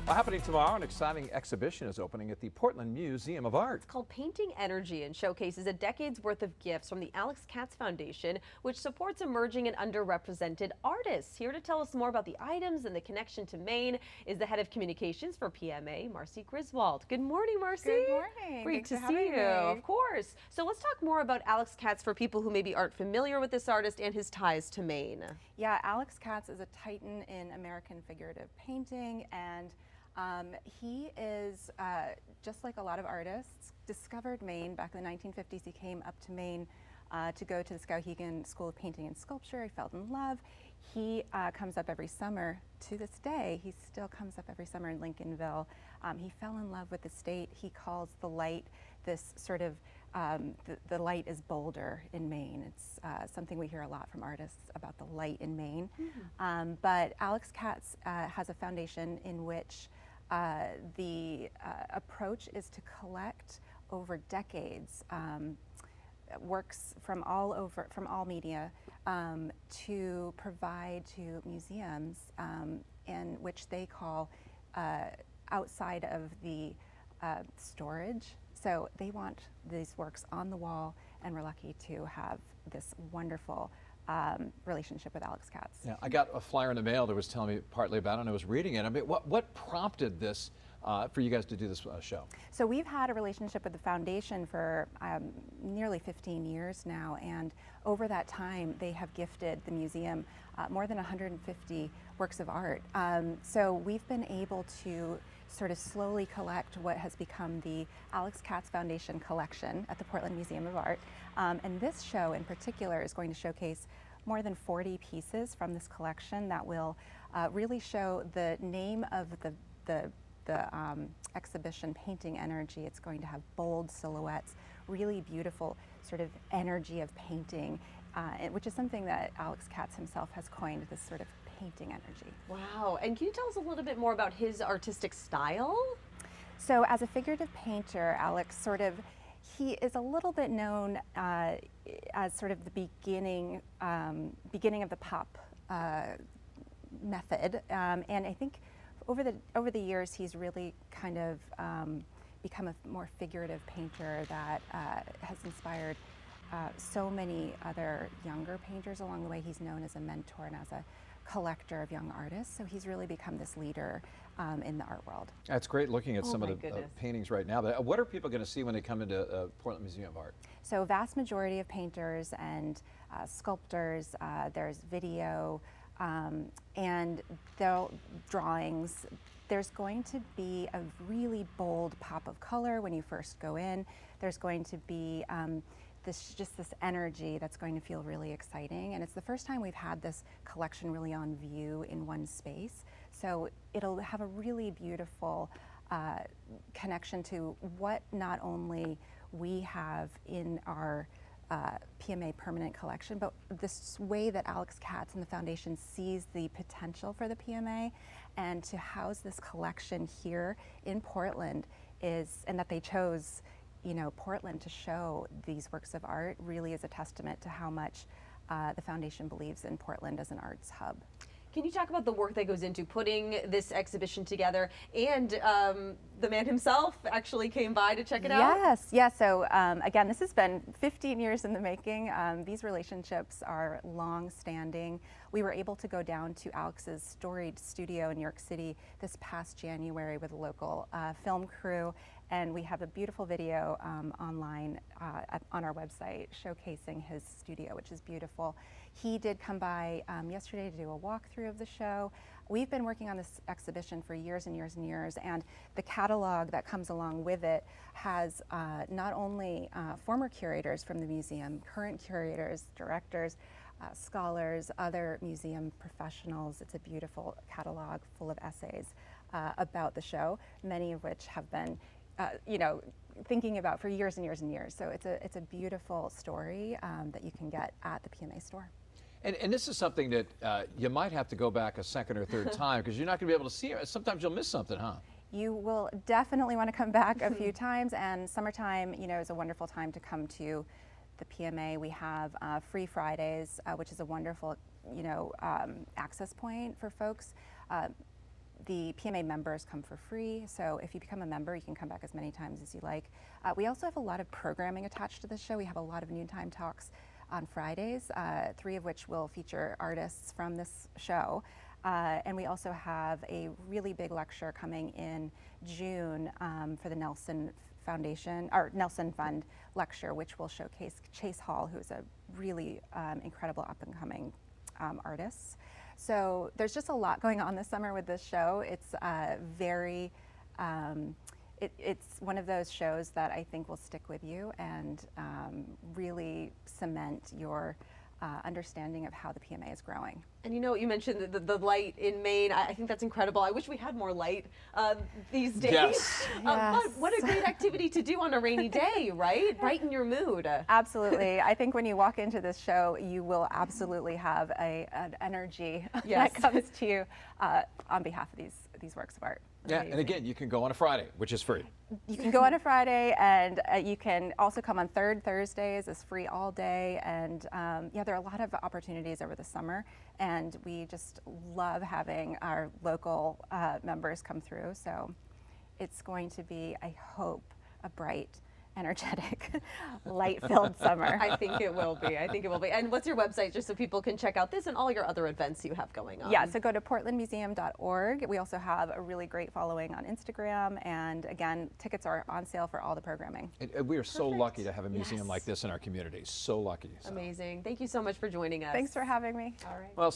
Well, happening tomorrow, an exciting exhibition is opening at the Portland Museum of Art. It's called Painting Energy and showcases a decade's worth of gifts from the Alex Katz Foundation, which supports emerging and underrepresented artists. Here to tell us more about the items and the connection to Maine is the head of communications for PMA, Marcy Griswold. Good morning, Marcy. Good morning. Great Thanks to for see having you. me. Of course. So let's talk more about Alex Katz for people who maybe aren't familiar with this artist and his ties to Maine. Yeah, Alex Katz is a titan in American figurative painting, and he is, just like a lot of artists, discovered Maine back in the 1950s. He came up to Maine to go to the Skowhegan School of Painting and Sculpture. He fell in love. He comes up every summer. To this day, he still comes up every summer in Lincolnville. He fell in love with the state. He calls the light this sort of, the light is bolder in Maine. It's something we hear a lot from artists about the light in Maine. Mm-hmm. But Alex Katz has a foundation in which the approach is to collect over decades works from all media to provide to museums in which they call outside of the storage. So they want these works on the wall, and we're lucky to have this wonderful relationship with Alex Katz. Yeah, I got a flyer in the mail that was telling me partly about it, and I was reading it. I mean, what prompted this for you guys to do this show? So we've had a relationship with the foundation for nearly 15 years now, and over that time they have gifted the museum more than 150 works of art. So we've been able to sort of slowly collect what has become the Alex Katz Foundation collection at the Portland Museum of Art. And this show in particular is going to showcase more than 40 pieces from this collection that will really show the name of the exhibition, Painting Energy. It's going to have bold silhouettes, really beautiful sort of energy of painting, which is something that Alex Katz himself has coined, this sort of painting energy. Wow. And can you tell us a little bit more about his artistic style? So as a figurative painter, Alex he is a little bit known as sort of the beginning of the pop method, and I think over the years he's really kind of become a more figurative painter that has inspired so many other younger painters along the way. He's known as a mentor and as a collector of young artists, so he's really become this leader in the art world. It's great looking at some of the paintings right now. But what are people going to see when they come into Portland Museum of Art? So vast majority of painters and sculptors, there's video, and drawings. There's going to be a really bold pop of color when you first go in. There's going to be this energy that's going to feel really exciting, and it's the first time we've had this collection really on view in one space. So it'll have a really beautiful connection to what not only we have in our PMA permanent collection, but this way that Alex Katz and the foundation sees the potential for the PMA, and to house this collection here in Portland and that they chose Portland to show these works of art really is a testament to how much the foundation believes in Portland as an arts hub. Can you talk about the work that goes into putting this exhibition together? And the man himself actually came by to check it out? Yes. So again, this has been 15 years in the making. These relationships are long-standing. We were able to go down to Alex's storied studio in New York City this past January with a local film crew, and we have a beautiful video online on our website showcasing his studio, which is beautiful. He did come by yesterday to do a walkthrough of the show. We've been working on this exhibition for years and years and years, and the catalog that comes along with it has not only former curators from the museum, current curators, directors, scholars, other museum professionals. It's a beautiful catalog full of essays about the show, many of which have been thinking about for years and years and years. So it's a beautiful story that you can get at the PMA store. And this is something that you might have to go back a second or third time because you're not going to be able to see it. Sometimes you'll miss something, huh? You will definitely want to come back a few times, and summertime, is a wonderful time to come to the PMA. We have Free Fridays, which is a wonderful, access point for folks. the PMA members come for free, so if you become a member, you can come back as many times as you like. We also have a lot of programming attached to the show. We have a lot of noontime talks on Fridays, 3 of which will feature artists from this show. And we also have a really big lecture coming in June for the Nelson Foundation, or Nelson Fund lecture, which will showcase Chase Hall, who's a really incredible up-and-coming artist. So there's just a lot going on this summer with this show. It's it's one of those shows that I think will stick with you and really cement your understanding of how the PMA is growing. And you know, you mentioned the light in Maine. I think that's incredible. I wish we had more light these days. Yes. But what a great activity to do on a rainy day, right? Brighten your mood. Absolutely. I think when you walk into this show, you will absolutely have an energy Yes. that comes to you on behalf of these works of art. Yeah, and again, you can go on a Friday, which is free. You can go on a Friday, and you can also come on third Thursdays. It's free all day, and yeah, there are a lot of opportunities over the summer, and we just love having our local members come through. So it's going to be, I hope, a bright, energetic, light-filled summer. I think it will be. I think it will be. And what's your website, just so people can check out this and all your other events you have going on? Yeah, so go to portlandmuseum.org. We also have a really great following on Instagram, and again, tickets are on sale for all the programming. And we are so Perfect. lucky to have a museum Yes. like this in our community. So lucky. So. Amazing. Thank you so much for joining us. Thanks for having me. All right. Well,